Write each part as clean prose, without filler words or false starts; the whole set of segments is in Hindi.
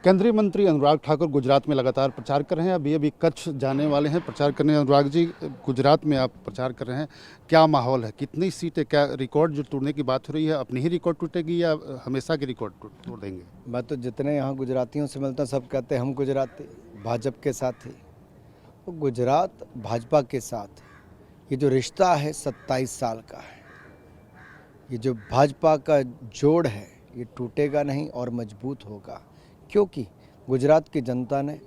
केंद्रीय मंत्री अनुराग ठाकुर गुजरात में लगातार प्रचार कर रहे हैं। अभी कच्छ जाने वाले हैं प्रचार करने। अनुराग जी, गुजरात में आप प्रचार कर रहे हैं, क्या माहौल है? कितनी सीटें, क्या रिकॉर्ड जो तोड़ने की बात हो रही है, अपनी ही रिकॉर्ड टूटेगी या हमेशा की रिकॉर्ड तोड़ देंगे? मैं तो जितने यहाँ गुजरातियों से मिलता हूँ सब कहते हैं हम गुजराती भाजपा के साथ ही। तो गुजरात भाजपा के साथ ये जो रिश्ता है 27 साल का है। ये जो भाजपा का जोड़ है ये टूटेगा नहीं और मजबूत होगा, क्योंकि गुजरात की जनता ने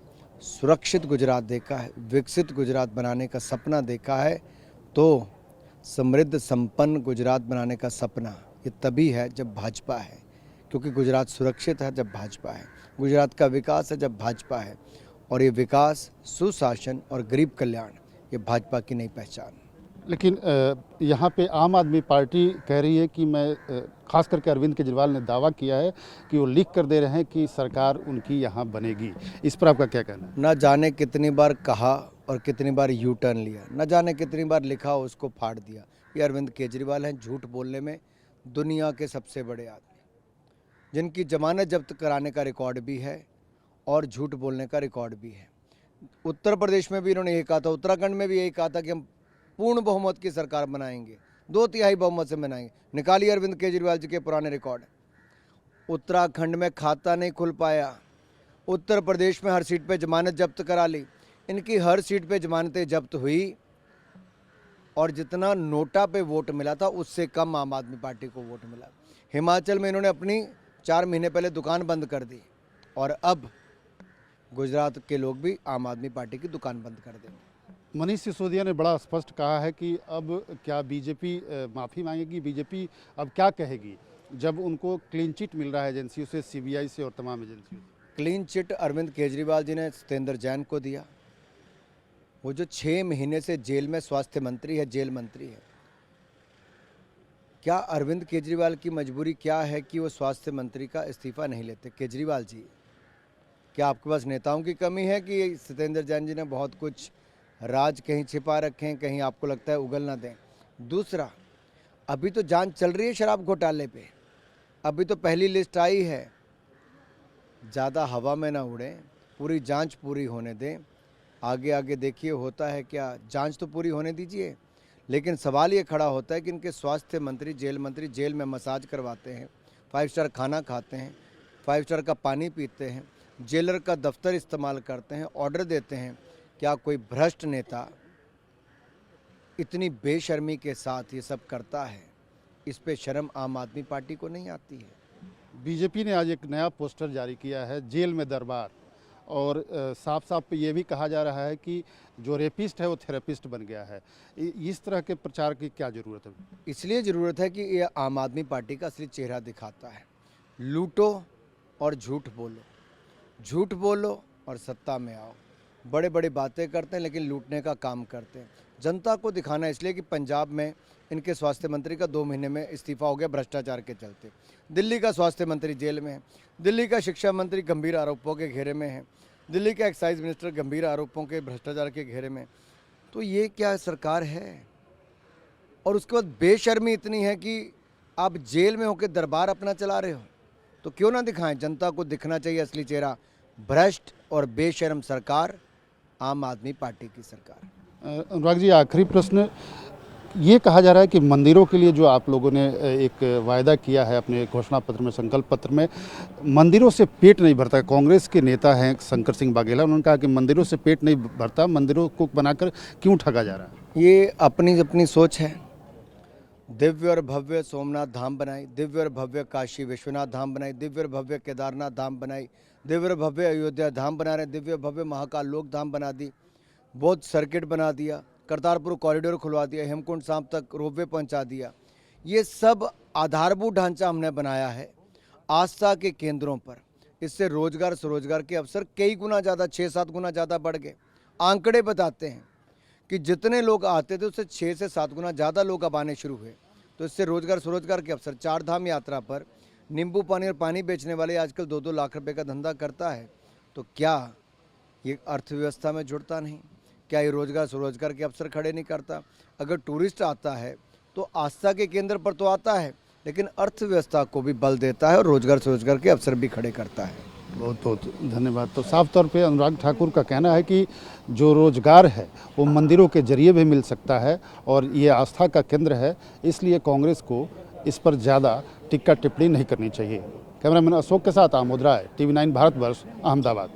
सुरक्षित गुजरात देखा है, विकसित गुजरात बनाने का सपना देखा है। तो समृद्ध संपन्न गुजरात बनाने का सपना ये तभी है जब भाजपा है, क्योंकि गुजरात सुरक्षित है जब भाजपा है, गुजरात का विकास है जब भाजपा है, और ये विकास, सुशासन और गरीब कल्याण ये भाजपा की नई पहचान। लेकिन यहाँ पे आम आदमी पार्टी कह रही है कि मैं खास करके अरविंद केजरीवाल ने दावा किया है कि वो लिख कर दे रहे हैं कि सरकार उनकी यहाँ बनेगी। इस पर आपका क्या कहना है? न जाने कितनी बार कहा और कितनी बार यू टर्न लिया, न जाने कितनी बार लिखा उसको फाड़ दिया। ये अरविंद केजरीवाल हैं, झूठ बोलने में दुनिया के सबसे बड़े आदमी, जिनकी जमानत जब्त कराने का रिकॉर्ड भी है और झूठ बोलने का रिकॉर्ड भी है। उत्तर प्रदेश में भी इन्होंने यही कहा था, उत्तराखंड में भी यही कहा था कि हम पूर्ण बहुमत की सरकार बनाएंगे, 2/3 बहुमत से बनाएंगे। निकालिए अरविंद केजरीवाल जी के पुराने रिकॉर्ड। उत्तराखंड में खाता नहीं खुल पाया, उत्तर प्रदेश में हर सीट पे जमानत जब्त करा ली, इनकी हर सीट पे जमानतें जब्त हुई और जितना नोटा पे वोट मिला था उससे कम आम आदमी पार्टी को वोट मिला। हिमाचल में इन्होंने अपनी 4 महीने पहले दुकान बंद कर दी और अब गुजरात के लोग भी आम आदमी पार्टी की दुकान बंद कर देंगे। मनीष सिसोदिया ने बड़ा स्पष्ट कहा है कि अब क्या बीजेपी माफ़ी मांगेगी? बीजेपी अब क्या कहेगी जब उनको क्लीन चिट मिल रहा है एजेंसियों से, सीबीआई से और तमाम एजेंसियों से? क्लीन चिट अरविंद केजरीवाल जी ने सत्येंद्र जैन को दिया, वो जो 6 महीने से जेल में स्वास्थ्य मंत्री है, जेल मंत्री है। क्या अरविंद केजरीवाल की मजबूरी क्या है कि वो स्वास्थ्य मंत्री का इस्तीफा नहीं लेते? केजरीवाल जी, क्या आपके पास नेताओं की कमी है कि सत्येंद्र जैन जी ने बहुत कुछ राज कहीं छिपा रखे हैं, कहीं आपको लगता है उगल ना दें? दूसरा, अभी तो जांच चल रही है शराब घोटाले पे, अभी तो पहली लिस्ट आई है। ज़्यादा हवा में ना उड़ें, पूरी जांच पूरी होने दें। आगे आगे देखिए होता है क्या, जांच तो पूरी होने दीजिए। लेकिन सवाल ये खड़ा होता है कि इनके स्वास्थ्य मंत्री जेल में मसाज करवाते हैं, 5 स्टार खाना खाते हैं, 5 स्टार का पानी पीते हैं, जेलर का दफ्तर इस्तेमाल करते हैं, ऑर्डर देते हैं। क्या कोई भ्रष्ट नेता इतनी बेशर्मी के साथ ये सब करता है? इस पे शर्म आम आदमी पार्टी को नहीं आती है? बीजेपी ने आज एक नया पोस्टर जारी किया है, जेल में दरबार, और साफ साफ ये भी कहा जा रहा है कि जो रेपिस्ट है वो थेरेपिस्ट बन गया है। इस तरह के प्रचार की क्या ज़रूरत है? इसलिए ज़रूरत है कि ये आम आदमी पार्टी का असली चेहरा दिखाता है। लूटो और झूठ बोलो और सत्ता में आओ। बड़े बड़े बातें करते हैं लेकिन लूटने का काम करते हैं। जनता को दिखाना इसलिए कि पंजाब में इनके स्वास्थ्य मंत्री का 2 महीने में इस्तीफा हो गया भ्रष्टाचार के चलते। दिल्ली का स्वास्थ्य मंत्री जेल में है, दिल्ली का शिक्षा मंत्री गंभीर आरोपों के घेरे में है, दिल्ली का एक्साइज मिनिस्टर गंभीर आरोपों के भ्रष्टाचार के घेरे में। तो ये क्या सरकार है? और उसके बाद बेशर्मी इतनी है कि आप जेल में होकर दरबार अपना चला रहे हो, तो क्यों ना दिखाएं? जनता को दिखना चाहिए असली चेहरा। भ्रष्ट और बेशर्म सरकार आम आदमी पार्टी की सरकार। अनुराग जी, आखिरी प्रश्न, ये कहा जा रहा है कि मंदिरों के लिए जो आप लोगों ने एक वायदा किया है अपने घोषणा पत्र में, संकल्प पत्र में, मंदिरों से पेट नहीं भरता। कांग्रेस के नेता हैं शंकर सिंह वाघेला, उन्होंने कहा कि मंदिरों से पेट नहीं भरता, मंदिरों को बनाकर क्यों ठगा जा रहा है? ये अपनी अपनी सोच है। दिव्य और भव्य सोमनाथ धाम बनाई, दिव्य और भव्य काशी विश्वनाथ धाम बनाई, दिव्य और भव्य केदारनाथ धाम बनाई, दिव्य और भव्य अयोध्या धाम बना रहे, दिव्य भव्य महाकाल लोक धाम बना दी, बौद्ध सर्किट बना दिया, करतारपुर कॉरिडोर खुलवा दिया, हेमकुंड साहब तक रोपवे पहुंचा दिया। ये सब आधारभूत ढांचा हमने बनाया है आस्था के केंद्रों पर। इससे रोजगार स्वरोजगार के अवसर कई गुना ज़्यादा, 6-7 गुना ज़्यादा बढ़ गए। आंकड़े बताते हैं कि जितने लोग आते थे उससे 6 से 7 गुना ज़्यादा लोग अब आने शुरू हुए। तो इससे रोजगार स्वरोजगार के अवसर। 4 धाम यात्रा पर नींबू पानी और पानी बेचने वाले आजकल 2-2 लाख रुपए का धंधा करता है। तो क्या ये अर्थव्यवस्था में जुड़ता नहीं? क्या ये रोजगार स्वरोजगार के अवसर खड़े नहीं करता? अगर टूरिस्ट आता है तो आस्था के केंद्र पर तो आता है, लेकिन अर्थव्यवस्था को भी बल देता है और रोजगार स्वरोजगार के अवसर भी खड़े करता है। बहुत बहुत धन्यवाद। तो साफ तौर पे अनुराग ठाकुर का कहना है कि जो रोजगार है वो मंदिरों के जरिए भी मिल सकता है और ये आस्था का केंद्र है, इसलिए कांग्रेस को इस पर ज़्यादा टिक्का टिप्पणी नहीं करनी चाहिए। कैमरामैन अशोक के साथ आमोद राय, TV9 भारतवर्ष, अहमदाबाद।